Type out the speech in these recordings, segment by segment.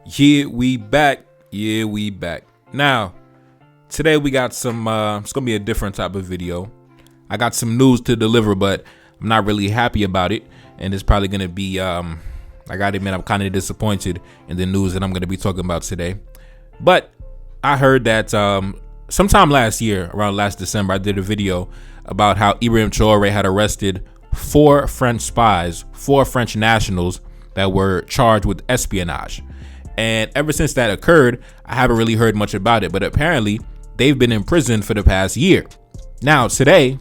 Yeah, we back. Now, today we got some, it's going to be a different type of video. I got some news to deliver, but I'm not really happy about it. And it's probably going to be, I got to admit, I'm kind of disappointed in the news that I'm going to be talking about today. But I heard that sometime last year, around last December, I did a video about how Ibrahim Traoré had arrested 4 French spies, 4 French nationals that were charged with espionage. And ever since that occurred, I haven't really heard much about it, but apparently they've been in prison for the past year. Now, today,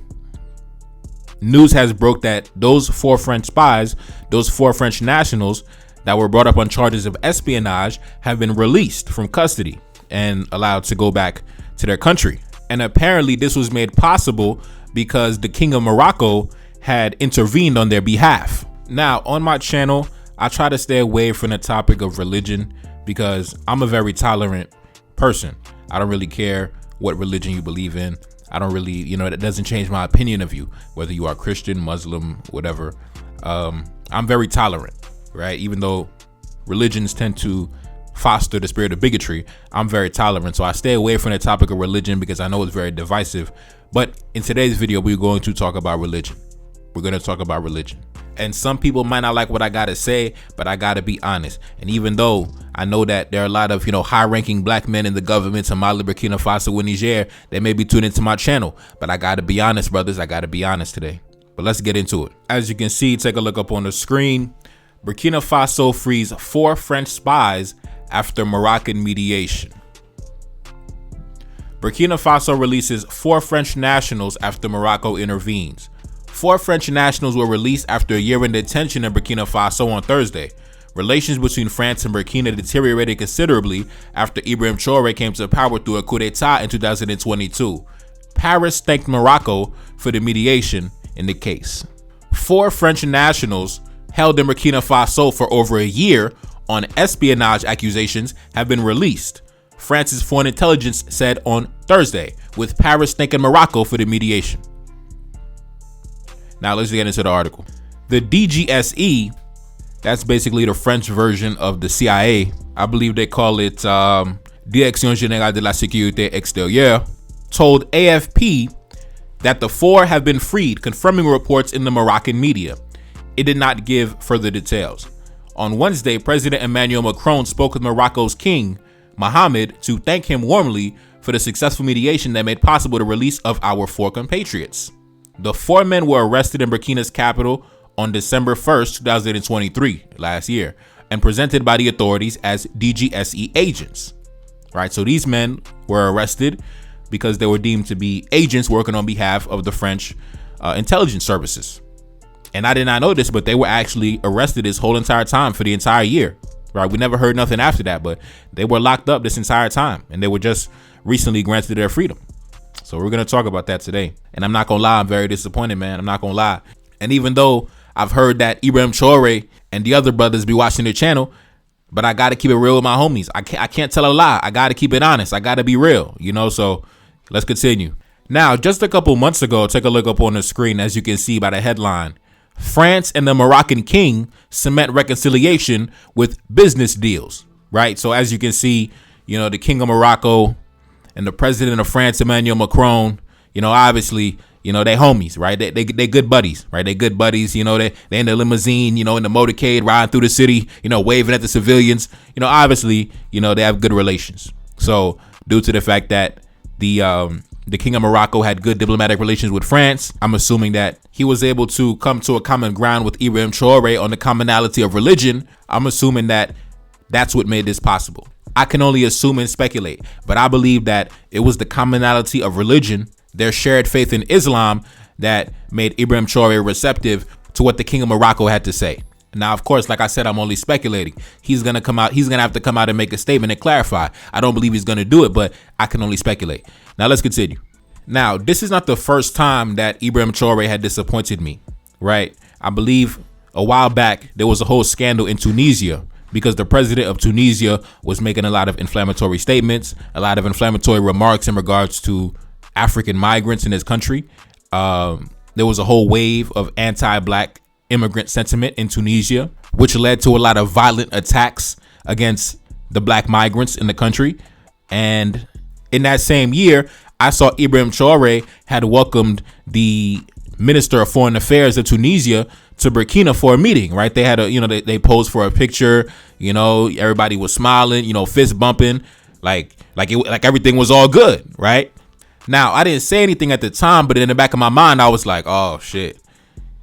news has broke that those 4 French spies, those 4 French nationals that were brought up on charges of espionage have been released from custody and allowed to go back to their country. And apparently this was made possible because the King of Morocco had intervened on their behalf. Now, on my channel, I try to stay away from the topic of religion because I'm a very tolerant person. I don't really care what religion you believe in. I don't really, that doesn't change my opinion of you, whether you are Christian, Muslim, whatever. I'm very tolerant, right? Even though religions tend to foster the spirit of bigotry, I'm very tolerant. So I stay away from the topic of religion because I know it's very divisive. But in today's video, we're going to talk about religion. We're going to talk about religion. And some people might not like what I got to say, but I got to be honest. And even though I know that there are a lot of, high-ranking black men in the government, Mali, Burkina Faso, and Niger, they may be tuned into my channel. But I got to be honest, brothers. I got to be honest today. But let's get into it. As you can see, take a look up on the screen. Burkina Faso frees 4 French spies after Moroccan mediation. Burkina Faso releases 4 French nationals after Morocco intervenes. 4 French nationals were released after a year in detention in Burkina Faso on Thursday. Relations between France and Burkina deteriorated considerably after Ibrahim Traoré came to power through a coup d'etat in 2022. Paris thanked Morocco for the mediation in the case. 4 French nationals held in Burkina Faso for over a year on espionage accusations have been released, France's foreign intelligence said on Thursday, with Paris thanking Morocco for the mediation. Now let's get into the article. The DGSE, that's basically the French version of the CIA. I believe they call it Direction Générale de la Sécurité Extérieure, told AFP that the 4 have been freed, confirming reports in the Moroccan media. It did not give further details. On Wednesday, President Emmanuel Macron spoke with Morocco's king, Mohammed, to thank him warmly for the successful mediation that made possible the release of our 4 compatriots. The 4 men were arrested in Burkina's capital on December 1st, 2023, last year, and presented by the authorities as DGSE agents. Right, so these men were arrested because they were deemed to be agents working on behalf of the French intelligence services. And I did not know this, but they were actually arrested this whole entire time for the entire year. Right, we never heard nothing after that, but they were locked up this entire time, and they were just recently granted their freedom. So we're going to talk about that today. And I'm not going to lie, I'm very disappointed, man. I'm not going to lie. And even though I've heard that Ibrahim Traoré and the other brothers be watching their channel, but I got to keep it real with my homies. I can't tell a lie. I got to keep it honest. I got to be real, so let's continue. Now, just a couple months ago, take a look up on the screen, as you can see by the headline, France and the Moroccan king cement reconciliation with business deals, right? So as you can see, the king of Morocco and the president of France, Emmanuel Macron, obviously, they homies, right? They good buddies, right? They good buddies, they in the limousine, in the motorcade, riding through the city, waving at the civilians, obviously, they have good relations. So due to the fact that the king of Morocco had good diplomatic relations with France, I'm assuming that he was able to come to a common ground with Ibrahim Traoré on the commonality of religion. I'm assuming that that's what made this possible. I can only assume and speculate, but I believe that it was the commonality of religion, their shared faith in Islam, that made Ibrahim Traoré receptive to what the king of Morocco had to say. Now, of course, like I said, I'm only speculating. He's going to have to come out and make a statement and clarify. I don't believe he's going to do it, but I can only speculate. Now, let's continue. Now, this is not the first time that Ibrahim Traoré had disappointed me, right? I believe a while back, there was a whole scandal in Tunisia because the president of Tunisia was making a lot of inflammatory statements, a lot of inflammatory remarks in regards to African migrants in his country. There was a whole wave of anti-black immigrant sentiment in Tunisia, which led to a lot of violent attacks against the black migrants in the country. And in that same year, I saw Ibrahim Traoré had welcomed the Minister of Foreign Affairs of Tunisia to Burkina for a meeting, right? They had they posed for a picture, everybody was smiling, fist bumping, like everything was all good, right? Now, I didn't say anything at the time, but in the back of my mind, I was like, oh shit.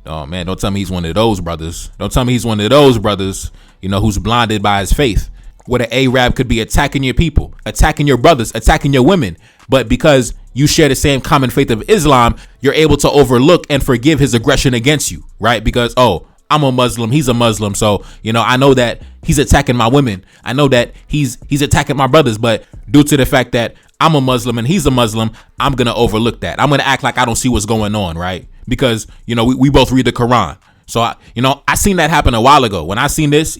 Oh man, don't tell me he's one of those brothers. Don't tell me he's one of those brothers, who's blinded by his faith. Where the Arab could be attacking your people, attacking your brothers, attacking your women. But because you share the same common faith of Islam, you're able to overlook and forgive his aggression against you, right? Because, oh, I'm a Muslim, he's a Muslim. So, I know that he's attacking my women. I know that he's attacking my brothers. But due to the fact that I'm a Muslim and he's a Muslim, I'm going to overlook that. I'm going to act like I don't see what's going on, right? Because, we both read the Quran. So, I seen that happen a while ago. When I seen this,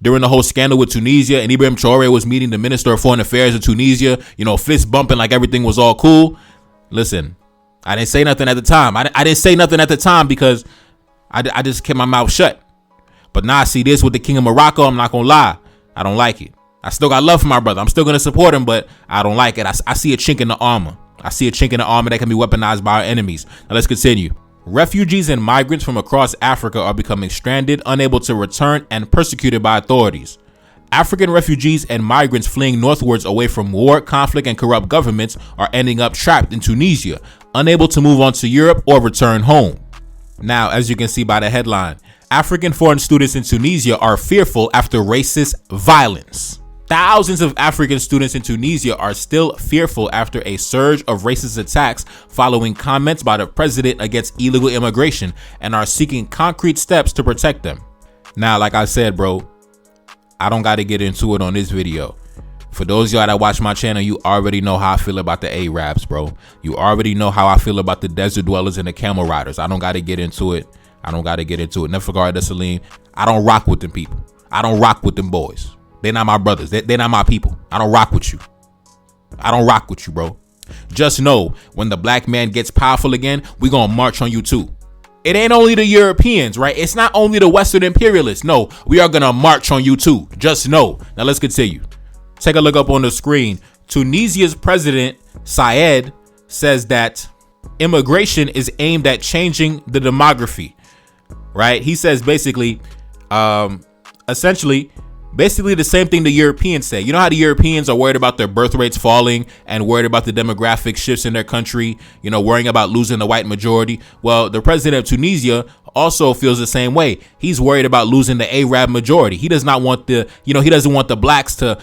during the whole scandal with Tunisia and Ibrahim Traoré was meeting the Minister of Foreign Affairs of Tunisia, fist bumping like everything was all cool. Listen, I didn't say nothing at the time. I didn't say nothing at the time because I just kept my mouth shut. But now I see this with the King of Morocco. I'm not going to lie. I don't like it. I still got love for my brother. I'm still going to support him, but I don't like it. I see a chink in the armor. I see a chink in the armor that can be weaponized by our enemies. Now let's continue. Refugees and migrants from across Africa are becoming stranded, unable to return, and persecuted by authorities. African refugees and migrants fleeing northwards away from war, conflict, and corrupt governments are ending up trapped in Tunisia, unable to move on to Europe or return home. Now, as you can see by the headline, African foreign students in Tunisia are fearful after racist violence. Thousands of African students in Tunisia are still fearful after a surge of racist attacks following comments by the president against illegal immigration and are seeking concrete steps to protect them. Now, like I said, bro, I don't got to get into it on this video. For those of y'all that watch my channel, you already know how I feel about the Arabs, bro. You already know how I feel about the desert dwellers and the camel riders. I don't got to get into it. Never regard to Salim. I don't rock with them people. I don't rock with them boys. They're not my brothers. They're not my people. I don't rock with you. Bro. Just know when the black man gets powerful again, we gonna march on you too. It ain't only the Europeans, right? It's not only the Western imperialists. No, we are gonna march on you too. Just know. Now let's continue. Take a look up on the screen. Tunisia's president, Syed, says that immigration is aimed at changing the demography, right? He says basically the same thing the Europeans say. You know how the Europeans are worried about their birth rates falling and worried about the demographic shifts in their country, worrying about losing the white majority. Well, the president of Tunisia also feels the same way. He's worried about losing the Arab majority. He does not want he doesn't want the blacks to,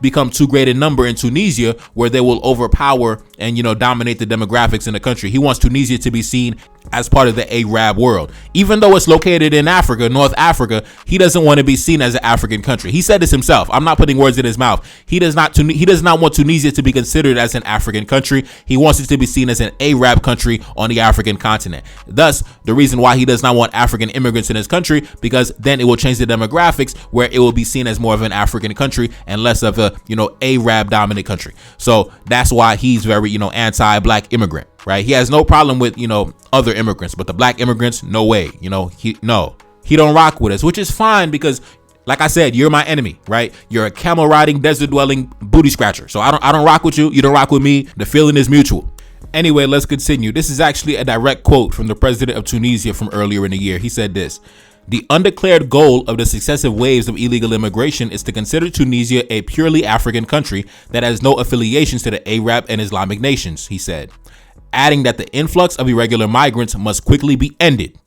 become too great in number in Tunisia where they will overpower and, dominate the demographics in the country. He wants Tunisia to be seen as part of the Arab world. Even though it's located in Africa, North Africa, he doesn't want to be seen as an African country. He said this himself. I'm not putting words in his mouth. He does not want Tunisia to be considered as an African country. He wants it to be seen as an Arab country on the African continent. Thus, the reason why he does not want African immigrants in his country, because then it will change the demographics where it will be seen as more of an African country and less of a, Arab dominant country. So that's why he's very, anti-black immigrant. Right. He has no problem with, other immigrants, but the black immigrants, no way. He don't rock with us, which is fine because, like I said, you're my enemy. Right. You're a camel riding, desert dwelling booty scratcher. So I don't rock with you. You don't rock with me. The feeling is mutual. Anyway, let's continue. This is actually a direct quote from the president of Tunisia from earlier in the year. He said this: "The undeclared goal of the successive waves of illegal immigration is to consider Tunisia a purely African country that has no affiliations to the Arab and Islamic nations," he said, adding that the influx of irregular migrants must quickly be ended.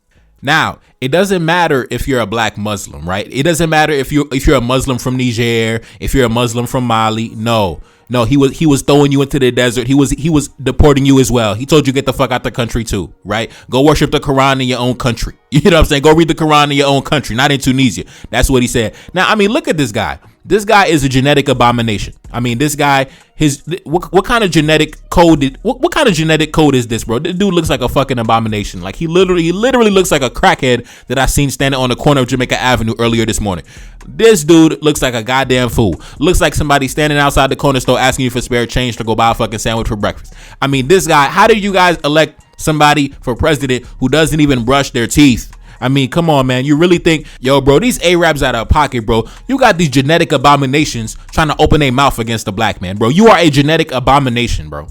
Now, it doesn't matter if you're a black Muslim, right? It doesn't matter if you're a Muslim from Niger, if you're a Muslim from Mali. No, he was throwing you into the desert. He was deporting you as well. He told you get the fuck out the country too, right? Go worship the Quran in your own country. You know what I'm saying? Go read the Quran in your own country, not in Tunisia. That's what he said. Now, look at this guy. This guy is a genetic abomination. This guy, what kind of genetic code what kind of genetic code is this, bro? This dude looks like a fucking abomination. Like he literally looks like a crackhead that I seen standing on the corner of Jamaica Avenue earlier this morning. This dude looks like a goddamn fool. Looks like somebody standing outside the corner store asking you for spare change to go buy a fucking sandwich for breakfast. This guy, how do you guys elect somebody for president who doesn't even brush their teeth? I mean, come on, man. You really think, yo, bro, these Arabs out of pocket, bro. You got these genetic abominations trying to open their mouth against the black man, bro. You are a genetic abomination, bro.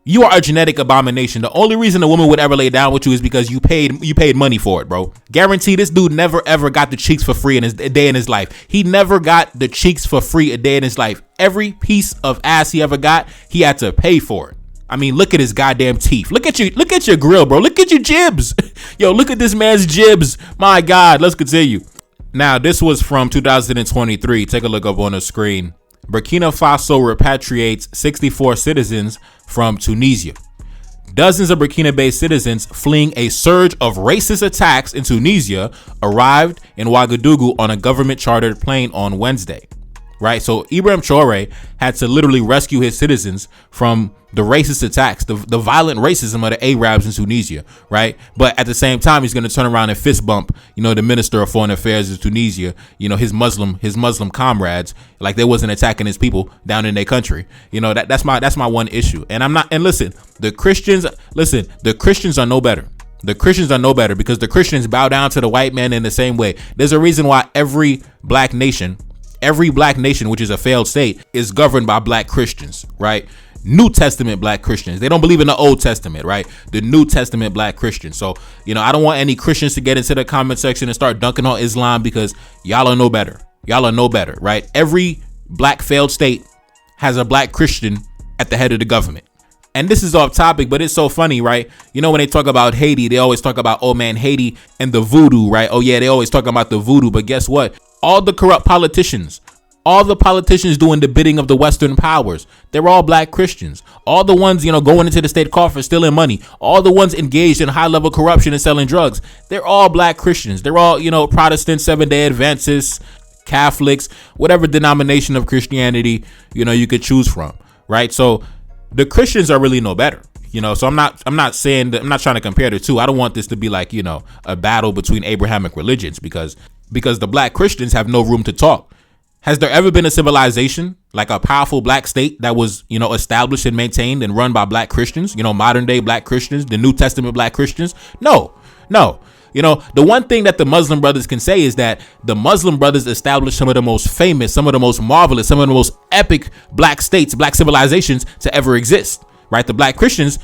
You are a genetic abomination. The only reason a woman would ever lay down with you is because you paid money for it, bro. Guarantee this dude never ever got the cheeks for free in a day in his life. He never got the cheeks for free a day in his life. Every piece of ass he ever got, he had to pay for it. I mean, look at his goddamn teeth. Look at your grill, bro. Look at your jibs. Yo, look at this man's jibs. My God, let's continue. Now, this was from 2023. Take a look up on the screen. Burkina Faso repatriates 64 citizens from Tunisia. Dozens of Burkina-based citizens fleeing a surge of racist attacks in Tunisia arrived in Ouagadougou on a government-chartered plane on Wednesday. Right, so Ibrahim Traoré had to literally rescue his citizens from the racist attacks, the violent racism of the Arabs in Tunisia, right? But at the same time, he's going to turn around and fist bump, the Minister of Foreign Affairs of Tunisia, his Muslim comrades, like they wasn't attacking his people down in their country. That's my one issue. And listen, the Christians are no better. The Christians are no better because the Christians bow down to the white man in the same way. There's a reason why every black nation, which is a failed state, is governed by black Christians, right? New Testament black Christians. They don't believe in the Old Testament, right? The New Testament black Christians. So, I don't want any Christians to get into the comment section and start dunking on Islam because y'all are no better. Y'all are no better, right? Every black failed state has a black Christian at the head of the government. And this is off topic, but it's so funny, right? When they talk about Haiti, they always talk about, oh man, Haiti and the voodoo, right? Oh yeah, they always talk about the voodoo, but guess what? All the corrupt politicians, all the politicians doing the bidding of the Western powers, they're all black Christians. All the ones, going into the state coffers, stealing money, all the ones engaged in high level corruption and selling drugs, they're all black Christians. They're all, Protestant, Seventh-day Adventists, Catholics, whatever denomination of Christianity, you could choose from, right? So the Christians are really no better. So I'm not saying that, I'm not trying to compare the two. I don't want this to be like, a battle between Abrahamic religions because the black Christians have no room to talk. Has there ever been a civilization like a powerful black state that was, established and maintained and run by black Christians, modern day black Christians, the New Testament black Christians? No. The one thing that the Muslim brothers can say is that the Muslim brothers established some of the most famous, some of the most marvelous, some of the most epic black states, black civilizations to ever exist, right? The black Christians,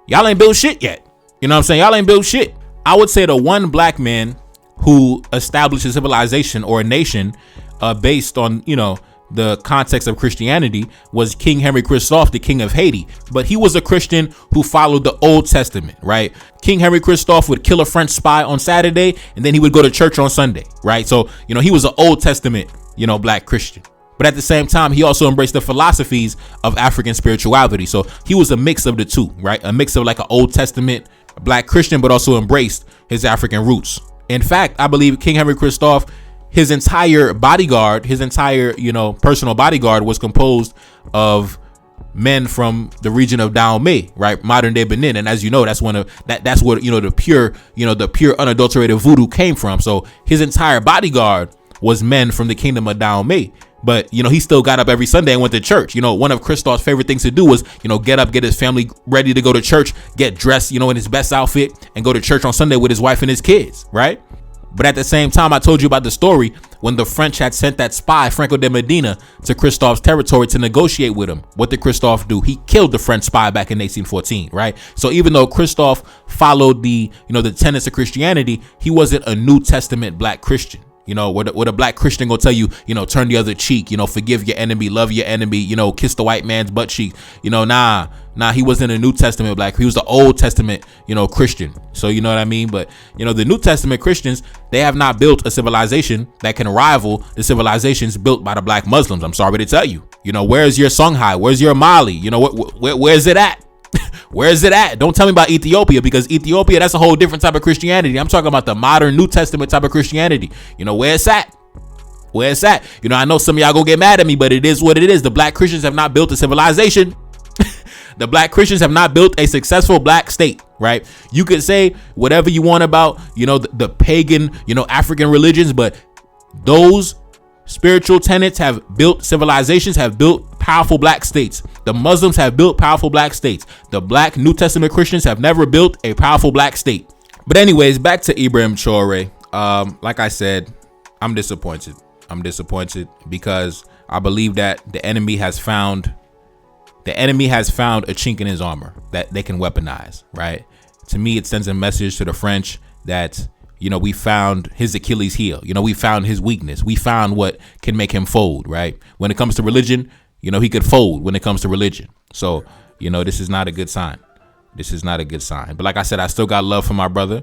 y'all ain't built shit yet. You know what I'm saying? Y'all ain't built shit. I would say the one black man who established a civilization or a nation based on, the context of Christianity was King Henry Christophe, the king of Haiti. But he was a Christian who followed the Old Testament, right? King Henry Christophe would kill a French spy on Saturday, and then he would go to church on Sunday, right? So, he was an Old Testament, black Christian. But at the same time, he also embraced the philosophies of African spirituality. So he was a mix of the two, right? A mix of like an Old Testament black Christian, but also embraced his African roots. In fact, I believe King Henry Christophe, his entire bodyguard, personal bodyguard was composed of men from the region of Dahomey, right? Modern day Benin. And as you know, that's where, the pure unadulterated voodoo came from. So his entire bodyguard was men from the kingdom of Dahomey. But, he still got up every Sunday and went to church. One of Christophe's favorite things to do was, get up, get his family ready to go to church, get dressed, in his best outfit and go to church on Sunday with his wife and his kids, right? But at the same time, I told you about the story when the French had sent that spy, Franco de Medina, to Christophe's territory to negotiate with him. What did Christophe do? He killed the French spy back in 1814, right? So even though Christophe followed the tenets of Christianity, he wasn't a New Testament black Christian. What a black Christian gonna tell you, turn the other cheek, forgive your enemy, love your enemy, kiss the white man's butt cheek. Nah, he wasn't a New Testament black. He was the Old Testament, Christian. So you know what I mean? But, the New Testament Christians, they have not built a civilization that can rival the civilizations built by the black Muslims. I'm sorry to tell you. Where's your Songhai? Where's your Mali? Where's it at? Where is it at? Don't tell me about Ethiopia, because Ethiopia, that's a whole different type of Christianity. I'm talking about the modern New Testament type of Christianity. Where it's at? Where it's at? I know some of y'all gonna get mad at me, but it is what it is. The black Christians have not built a civilization. The black Christians have not built a successful black state, right? You could say whatever you want about, the pagan, African religions, but those spiritual tenets have built civilizations, have built powerful black states. The Muslims have built powerful black states. The black New Testament Christians have never built a powerful black state. But anyways, back to Ibrahim Traoré. Like I said, I'm disappointed. Because I believe that the enemy has found a chink in his armor that they can weaponize, right? To me, it sends a message to the French that, we found his Achilles heel. We found his weakness. We found what can make him fold, right? When it comes to religion, he could fold when it comes to religion. So, this is not a good sign. But like I said, I still got love for my brother.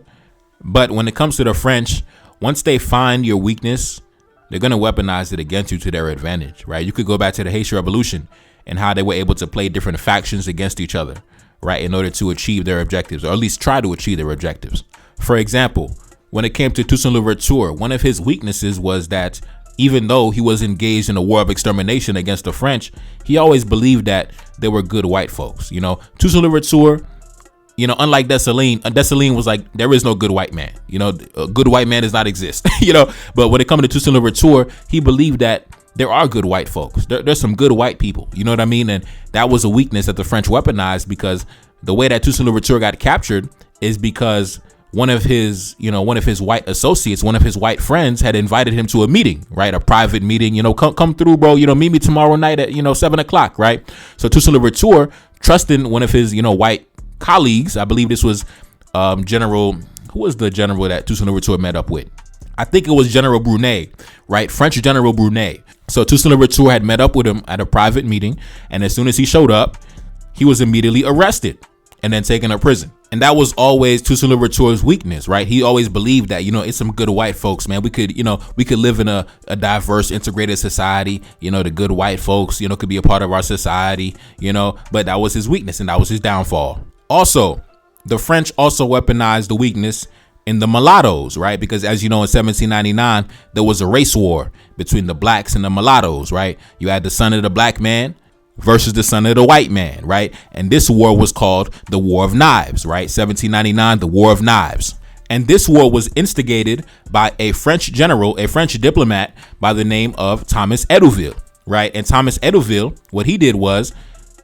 But when it comes to the French, once they find your weakness, they're going to weaponize it against you to their advantage, right? You could go back to the Haitian Revolution and how they were able to play different factions against each other, right, in order to achieve their objectives, or at least try to achieve their objectives. For example, when it came to Toussaint Louverture, one of his weaknesses was that even though he was engaged in a war of extermination against the French, he always believed that they were good white folks. Toussaint Louverture, unlike Dessalines was like, there is no good white man. A good white man does not exist. But when it comes to Toussaint Louverture, he believed that there are good white folks. There's some good white people. You know what I mean? And that was a weakness that the French weaponized, because the way that Toussaint Louverture got captured is because one of his white associates, one of his white friends, had invited him to a meeting, right? A private meeting, come through, bro, meet me tomorrow night at, 7:00, right? So Toussaint Louverture, trusting one of his, white colleagues, I believe this was General, who was the general that Toussaint Louverture met up with? I think it was General Brunet, right? French General Brunet. So Toussaint Louverture had met up with him at a private meeting, and as soon as he showed up, he was immediately arrested and then taken to prison. And that was always Toussaint Louverture's weakness, right? He always believed that, it's some good white folks, man. We could live in a diverse, integrated society. The good white folks, could be a part of our society, but that was his weakness and that was his downfall. Also, the French also weaponized the weakness in the mulattoes, right? Because as you know, in 1799, there was a race war between the blacks and the mulattoes, right? You had the son of the black man versus the son of the white man, right? And this war was called the War of Knives, right? 1799, the War of Knives. And this war was instigated by a French general, a French diplomat by the name of Thomas Edouville, right? And Thomas Edouville, what he did was,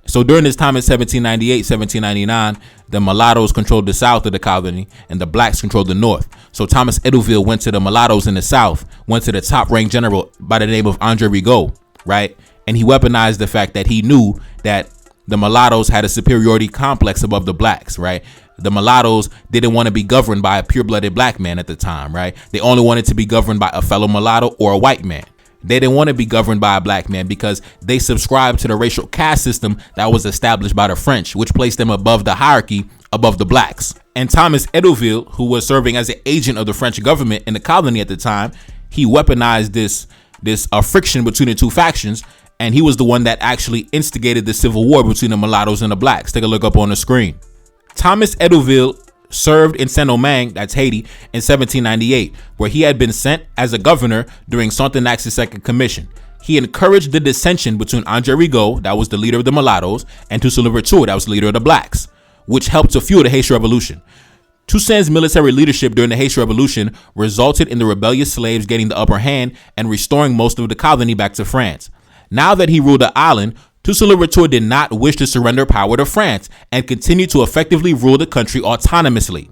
so during this time in 1798, 1799, the mulattoes controlled the south of the colony and the blacks controlled the north. So Thomas Edouville went to the mulattoes in the south, went to the top ranked general by the name of Andre Rigaud, right? And he weaponized the fact that he knew that the mulattoes had a superiority complex above the blacks, right? The mulattoes didn't want to be governed by a pure-blooded black man at the time, right? They only wanted to be governed by a fellow mulatto or a white man. They didn't want to be governed by a black man because they subscribed to the racial caste system that was established by the French, which placed them above the hierarchy, above the blacks. And Thomas Edouville, who was serving as an agent of the French government in the colony at the time, he weaponized this friction between the two factions. And he was the one that actually instigated the civil war between the mulattoes and the blacks. Take a look up on the screen. Thomas Edouville served in Saint-Domingue, that's Haiti, in 1798, where he had been sent as a governor during Frontenac's second commission. He encouraged the dissension between Andre Rigaud, that was the leader of the mulattoes, and Toussaint Louverture, that was the leader of the blacks, which helped to fuel the Haitian Revolution. Toussaint's military leadership during the Haitian Revolution resulted in the rebellious slaves getting the upper hand and restoring most of the colony back to France. Now that he ruled the island, Toussaint Louverture did not wish to surrender power to France and continued to effectively rule the country autonomously.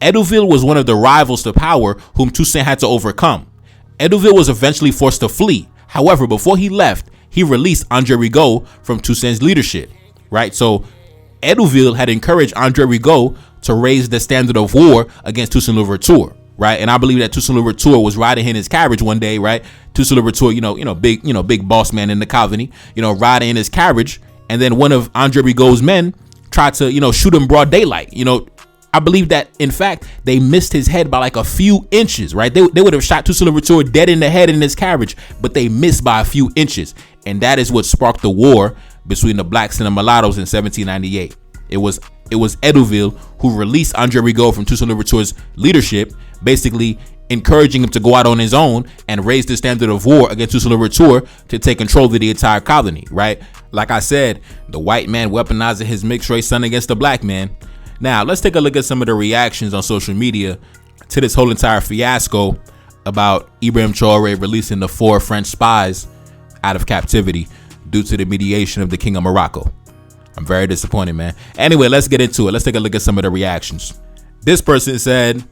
Edouville was one of the rivals to power whom Toussaint had to overcome. Edouville was eventually forced to flee. However, before he left, he released Andre Rigaud from Toussaint's leadership, right? So Edouville had encouraged Andre Rigaud to raise the standard of war against Toussaint Louverture, right? And I believe that Toussaint Louverture was riding in his carriage one day, right? Toussaint Louverture, big boss man in the colony, riding in his carriage, and then one of Andre Rigaud's men tried to, shoot him broad daylight. I believe that, in fact, they missed his head by like a few inches, right? They would have shot Toussaint Louverture dead in the head in his carriage, but they missed by a few inches. And that is what sparked the war between the blacks and the mulattoes in 1798. It was Edouville who released Andre Rigaud from Toussaint Louverture's leadership, basically encouraging him to go out on his own and raise the standard of war against Toussaint Louverture to take control of the entire colony, right? Like I said, the white man weaponizing his mixed race son against the black man. Now, let's take a look at some of the reactions on social media to this whole entire fiasco about Ibrahim Traoré releasing the 4 French spies out of captivity due to the mediation of the King of Morocco. I'm very disappointed, man. Anyway, let's get into it. Let's take a look at some of the reactions. This person said,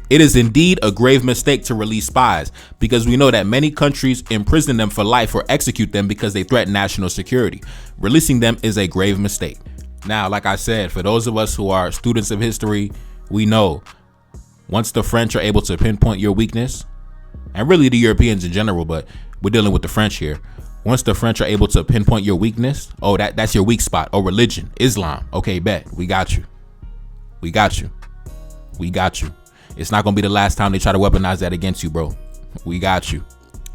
it is indeed a grave mistake to release spies because we know that many countries imprison them for life or execute them because they threaten national security. Releasing them is a grave mistake. Now, like I said, for those of us who are students of history, we know once the French are able to pinpoint your weakness, and really the Europeans in general, but we're dealing with the French here. Once the French are able to pinpoint your weakness, oh, that's your weak spot. Oh, religion, Islam. Okay, bet. We got you. We got you. We got you. It's not going to be the last time they try to weaponize that against you, bro. We got you.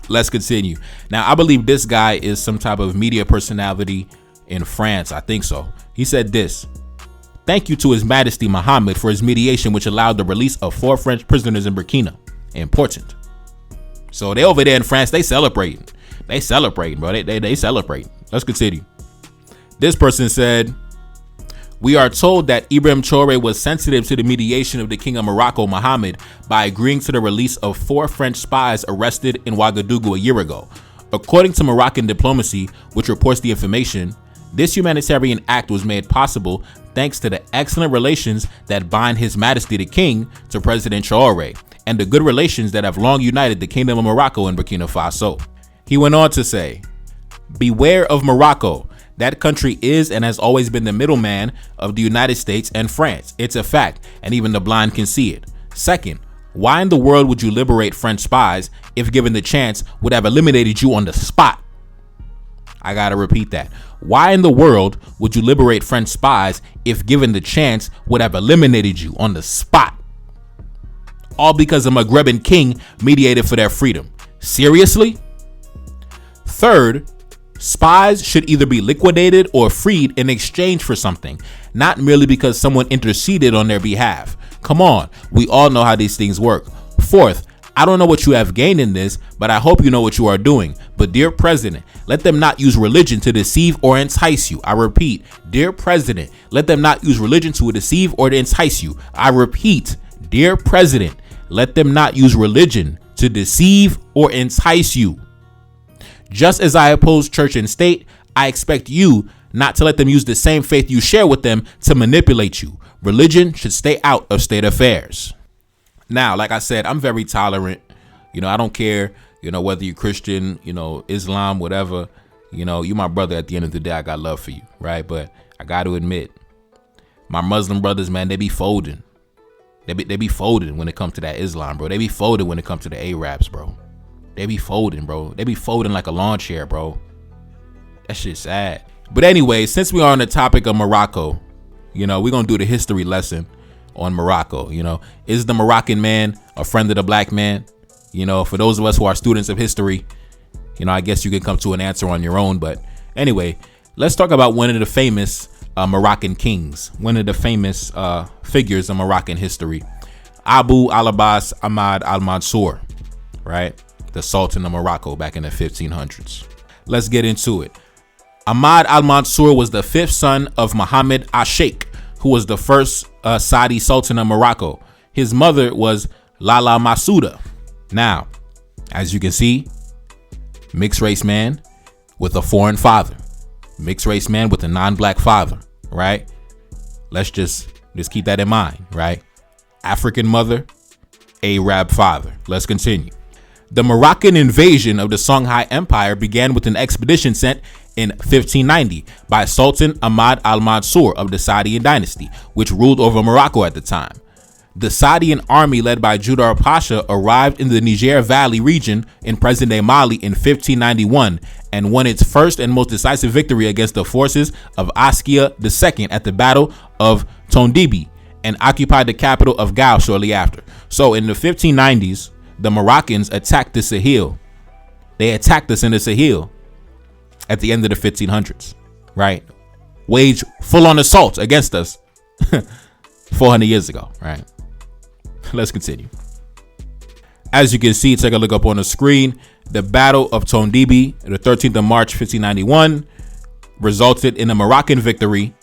Let's continue. Now, I believe this guy is some type of media personality in France. I think so. He said this. Thank you to His Majesty Mohammed for his mediation, which allowed the release of 4 French prisoners in Burkina. Important. So they over there in France, they celebrating. They celebrating, bro. They celebrating. Let's continue. This person said, we are told that Ibrahim Traoré was sensitive to the mediation of the King of Morocco, Mohammed, by agreeing to the release of 4 French spies arrested in Ouagadougou a year ago. According to Moroccan diplomacy, which reports the information, this humanitarian act was made possible thanks to the excellent relations that bind His Majesty the King to President Traoré, and the good relations that have long united the Kingdom of Morocco and Burkina Faso. He went on to say, beware of Morocco. That country is and has always been the middleman of the United States and France. It's a fact, and even the blind can see it. Second, why in the world would you liberate French spies if given the chance would have eliminated you on the spot? I gotta repeat that. Why in the world would you liberate French spies if given the chance would have eliminated you on the spot? All because a Maghrebian king mediated for their freedom. Seriously? Third, spies should either be liquidated or freed in exchange for something, not merely because someone interceded on their behalf. Come on, we all know how these things work. Fourth, I don't know what you have gained in this, but I hope you know what you are doing. But dear President, let them not use religion to deceive or entice you. I repeat, dear President, let them not use religion to deceive or to entice you. I repeat, dear President, let them not use religion to deceive or entice you. Just as I oppose church and state, I expect you not to let them use the same faith you share with them to manipulate you. Religion should stay out of state affairs. Now, like I said, I'm very tolerant. I don't care, whether you're Christian, Islam, whatever, you my brother at the end of the day. I got love for you, right? But I got to admit, my Muslim brothers, man, they be folding. They be folding when it comes to that Islam, bro. They be folding when it comes to the Arabs, bro. They be folding, bro. They be folding like a lawn chair, bro. That shit's sad. But anyway, since we are on the topic of Morocco, we're going to do the history lesson on Morocco. Is the Moroccan man a friend of the black man? For those of us who are students of history, I guess you can come to an answer on your own. But anyway, let's talk about one of the famous Moroccan kings, one of the famous figures of Moroccan history, Abu al-Abbas Ahmad al-Mansur, right? The Sultan of Morocco back in the 1500s. Let's get into it. Ahmad al-Mansur was the 5th son of Muhammad al-Sheikh, who was the first Saudi Sultan of Morocco. His mother was Lala Masuda. Now, as you can see, mixed race man with a foreign father, mixed race man with a non-black father, right? Let's just keep that in mind, right? African mother, Arab father. Let's continue. The Moroccan invasion of the Songhai Empire began with an expedition sent in 1590 by Sultan Ahmad al-Mansur of the Saadian dynasty, which ruled over Morocco at the time. The Saadian army led by Judar Pasha arrived in the Niger Valley region in present-day Mali in 1591 and won its first and most decisive victory against the forces of Askia II at the Battle of Tondibi and occupied the capital of Gao shortly after. So in the 1590s, the Moroccans attacked the Sahel. They attacked us in the Sahel at the end of the 1500s, right? Waged full-on assault against us 400 years ago, right? Let's continue. As you can see, take a look up on the screen. The Battle of Tondibi, the 13th of March, 1591, resulted in a Moroccan victory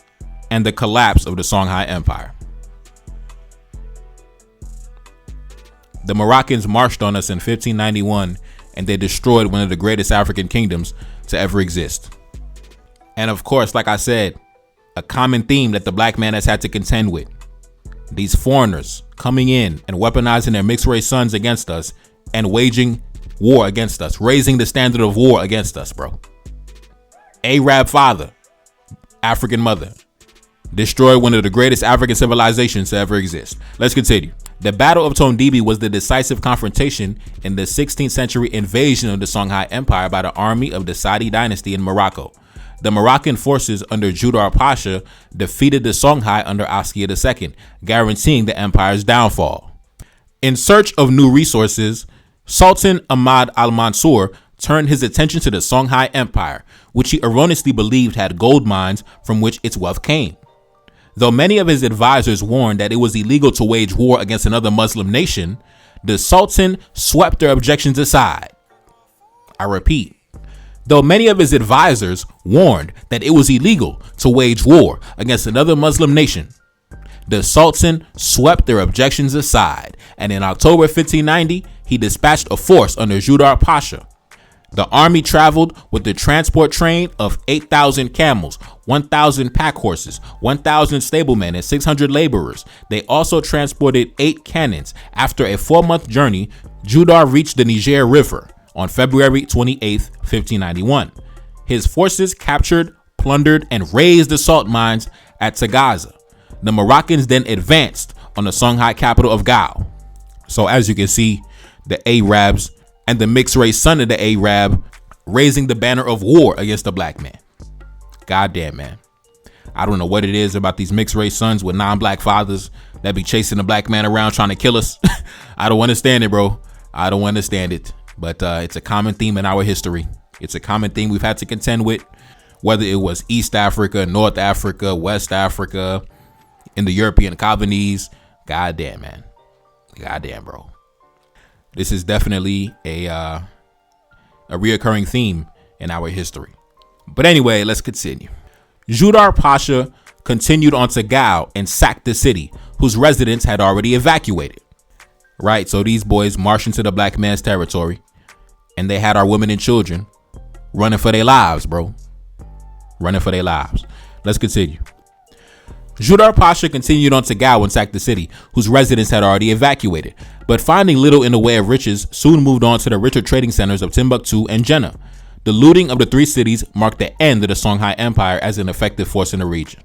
and the collapse of the Songhai Empire. The Moroccans marched on us in 1591 and they destroyed one of the greatest African kingdoms to ever exist. And of course, like I said, a common theme that the black man has had to contend with. These foreigners coming in and weaponizing their mixed race sons against us and waging war against us, raising the standard of war against us, bro. Arab father, African mother, destroyed one of the greatest African civilizations to ever exist. Let's continue. The Battle of Tondibi was the decisive confrontation in the 16th century invasion of the Songhai Empire by the army of the Saadi dynasty in Morocco. The Moroccan forces under Judar Pasha defeated the Songhai under Askia II, guaranteeing the empire's downfall. In search of new resources, Sultan Ahmad al-Mansur turned his attention to the Songhai Empire, which he erroneously believed had gold mines from which its wealth came. Though many of his advisors warned that it was illegal to wage war against another Muslim nation, the Sultan swept their objections aside. I repeat, though many of his advisors warned that it was illegal to wage war against another Muslim nation, the Sultan swept their objections aside, and in October 1590, he dispatched a force under Judar Pasha. The army traveled with the transport train of 8,000 camels, 1,000 pack horses, 1,000 stablemen, and 600 laborers. They also transported 8 cannons. After a 4-month journey, Judar reached the Niger River on February 28, 1591. His forces captured, plundered, and razed the salt mines at Tagaza. The Moroccans then advanced on the Songhai capital of Gao. So as you can see, the Arabs and the mixed race son of the Arab raising the banner of war against the black man. Goddamn, man. I don't know what it is about these mixed race sons with non-black fathers that be chasing the black man around trying to kill us. I don't understand it, bro. I don't understand it. But it's a common theme in our history. It's a common theme we've had to contend with, whether it was East Africa, North Africa, West Africa, in the European colonies. Goddamn, man. Goddamn, bro. This is definitely a reoccurring theme in our history. But anyway, let's continue. Judar Pasha continued on to Gao and sacked the city, whose residents had already evacuated. Right, so these boys marched into the black man's territory, and they had our women and children running for their lives, bro. Running for their lives. Let's continue. Judar Pasha continued on to Gao and sacked the city, whose residents had already evacuated, but finding little in the way of riches, soon moved on to the richer trading centers of Timbuktu and Jenne. The looting of the 3 cities marked the end of the Songhai Empire as an effective force in the region.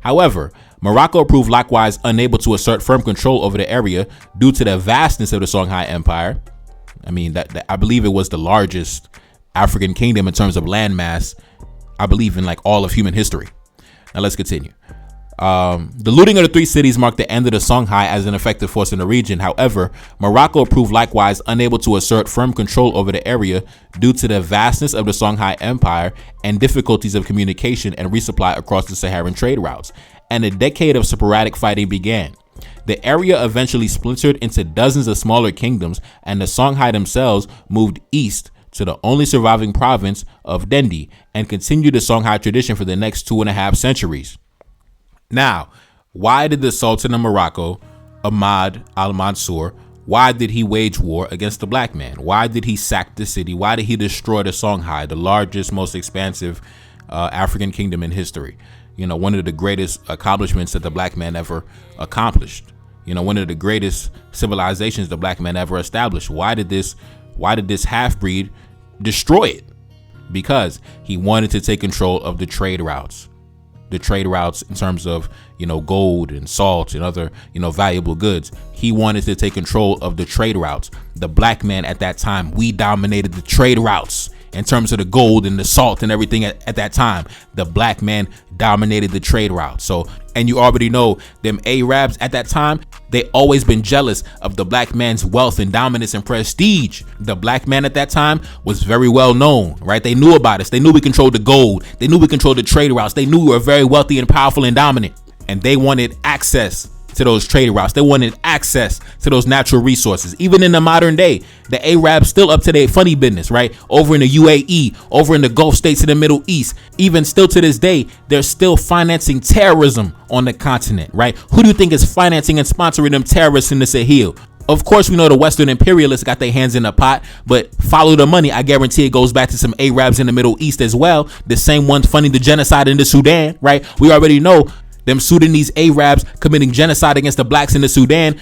However, Morocco proved likewise unable to assert firm control over the area due to the vastness of the Songhai Empire. I mean, I believe it was the largest African kingdom in terms of landmass, I believe, in like all of human history. Now let's continue. The looting of the 3 cities marked the end of the Songhai as an effective force in the region. However, Morocco proved likewise unable to assert firm control over the area due to the vastness of the Songhai Empire and difficulties of communication and resupply across the Saharan trade routes, and a decade of sporadic fighting began. The area eventually splintered into dozens of smaller kingdoms, and the Songhai themselves moved east to the only surviving province of Dendi and continued the Songhai tradition for the next 2.5 centuries. Now, why did the Sultan of Morocco, Ahmad al-Mansur, why did he wage war against the black man? Why did he sack the city? Why did he destroy the Songhai, the largest, most expansive African kingdom in history? You know, one of the greatest accomplishments that the black man ever accomplished. You know, one of the greatest civilizations the black man ever established. Why did this half-breed destroy it? Because he wanted to take control of the trade routes. The trade routes in terms of, you know, gold and salt and other, you know, valuable goods. He wanted to take control of the trade routes. The black man at that time, we dominated the trade routes in terms of the gold and the salt and everything at that time. The black man dominated the trade routes. So, and you already know them Arabs at that time, they always been jealous of the black man's wealth and dominance and prestige. The black man at that time was very well known, right? They knew about us. They knew we controlled the gold. They knew we controlled the trade routes. They knew we were very wealthy and powerful and dominant. And they wanted access to those trade routes. They wanted access to those natural resources. Even in the modern day, the Arabs still up to their funny business, right? Over in the UAE, over in the Gulf states of the Middle East, even still to this day, they're still financing terrorism on the continent, right? Who do you think is financing and sponsoring them terrorists in the Sahel? Of course, we know the Western imperialists got their hands in the pot, but follow the money. I guarantee it goes back to some Arabs in the Middle East as well. The same ones funding the genocide in the Sudan, right? We already know Them Sudanese Arabs committing genocide against the blacks in the Sudan,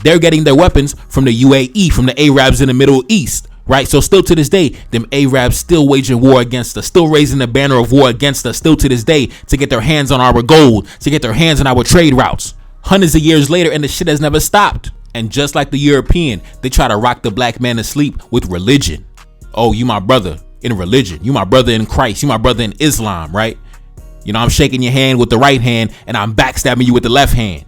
they're getting their weapons from the UAE, from the Arabs in the Middle East, right? So still to this day, them Arabs still waging war against us, still raising the banner of war against us, still to this day, to get their hands on our gold, to get their hands on our trade routes. Hundreds of years later, and the shit has never stopped. And just like the European, they try to rock the black man to sleep with religion. Oh, you my brother in religion. You my brother in Christ. You my brother in Islam, right? You know, I'm shaking your hand with the right hand and I'm backstabbing you with the left hand.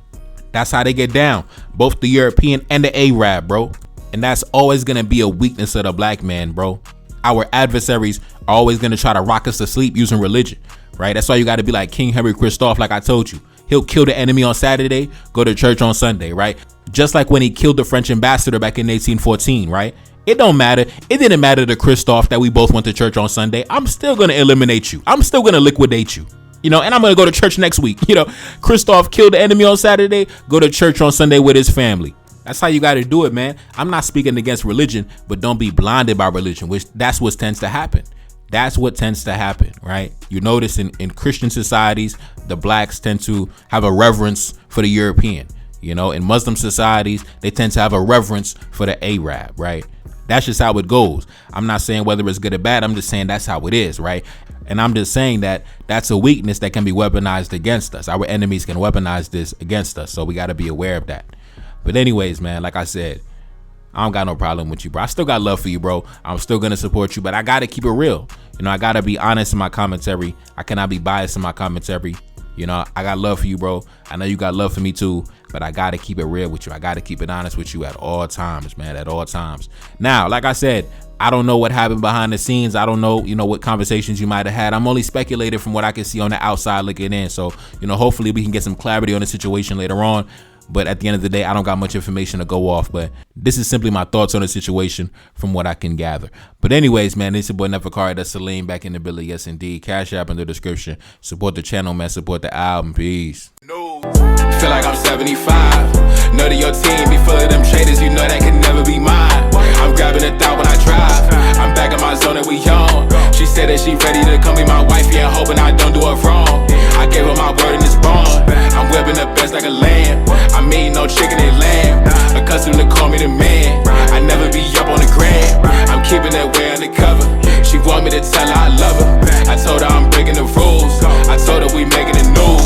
That's how they get down. Both the European and the Arab, bro. And that's always going to be a weakness of the black man, bro. Our adversaries are always going to try to rock us to sleep using religion, right? That's why you got to be like King Henry Christophe, like I told you. He'll kill the enemy on Saturday, go to church on Sunday, right? Just like when he killed the French ambassador back in 1814, right? It don't matter. It didn't matter to Christophe that we both went to church on Sunday. I'm still going to eliminate you. I'm still going to liquidate you. You know, and I'm going to go to church next week. You know, Christophe killed the enemy on Saturday, go to church on Sunday with his family. That's how you got to do it, man. I'm not speaking against religion, but don't be blinded by religion, which that's what tends to happen. That's what tends to happen, right? You notice in Christian societies, the blacks tend to have a reverence for the European. You know, in Muslim societies, they tend to have a reverence for the Arab, right? That's just how it goes. I'm not saying whether it's good or bad. I'm just saying that's how it is, right? And I'm just saying that that's a weakness that can be weaponized against us. Our enemies can weaponize this against us. So we got to be aware of that. But anyways, man, like I said, I don't got no problem with you, bro. I still got love for you, bro. I'm still going to support you, but I got to keep it real. You know, I got to be honest in my commentary. I cannot be biased in my commentary. You know, I got love for you, bro. I know you got love for me too, but I got to keep it real with you. I got to keep it honest with you at all times, man, at all times. Now, like I said, I don't know what happened behind the scenes. I don't know, you know, what conversations you might have had. I'm only speculating from what I can see on the outside looking in. So, you know, hopefully we can get some clarity on the situation later on. But at the end of the day, I don't got much information to go off. But this is simply my thoughts on the situation from what I can gather. But anyways, man, this is your boy Neferkari. That's Salim back in the building. Yes, indeed. Cash App in the description. Support the channel, man. Support the album. Peace. No. Feel like I'm 75. Know that your team be full of them traders. You know that can never be mine. I'm grabbing a thought when I drive. I'm back in my zone and we on. She said that she ready to come be my wife. Yeah, hoping I don't do her wrong. I gave her my word and it's bond. I'm whipping the best like a lamb. I'm eating no chicken and lamb. Accustomed to call me the man. I never be up on the gram. I'm keeping that way undercover. She want me to tell her I love her. I told her I'm breaking the rules. I told her we making the news.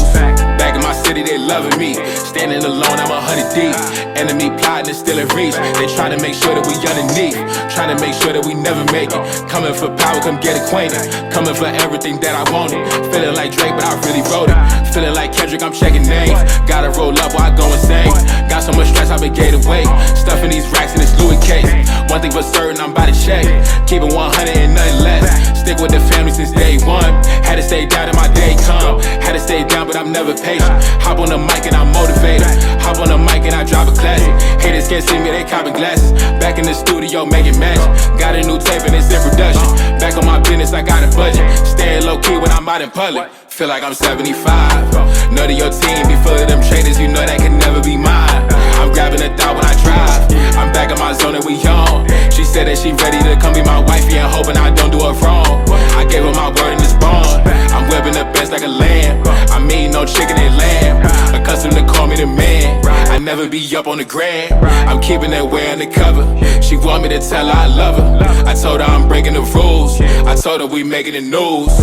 Back in my city, they loving me. Standing alone, I'm 100 deep. Enemy plotting and still in reach. They try to make sure that we underneath. Trying to make sure that we never make it. Coming for power, come get acquainted. Coming for everything that I wanted. Feeling like Drake, but I really wrote it. Feeling like Kendrick, I'm checking names. Gotta roll up while I go insane. Got so much stress, I been gained weight. Stuffing these racks in this Louis case. One thing for certain, I'm about to check. Keep it 100 and nothing less. Stick with the family since day one. Had to stay down till my day come. Had to stay down, but I'm never patient. Hop on the mic and I'm motivated. Hop on the mic and I drop a classic. Haters can't see me, they copping glasses. Back in the studio making magic. Got a new tape and it's in production. Back on my business, I got a budget. Staying low key when I'm out in public. Feel like I'm 75. Know that your team be full of them traders. You know that can never be mine. I'm grabbing a thought when I drive. I'm back in my zone and we on. She said that she ready to come be my wife. Yeah, hoping I don't do her wrong. I gave her my word and it's bond. I'm whipping the best like a lamb. I'm eating no chicken and lamb. Accustomed to call me the man. I never be up on the gram. I'm keeping that way undercover. She want me to tell her I love her. I told her I'm breaking the rules. I told her we making the news.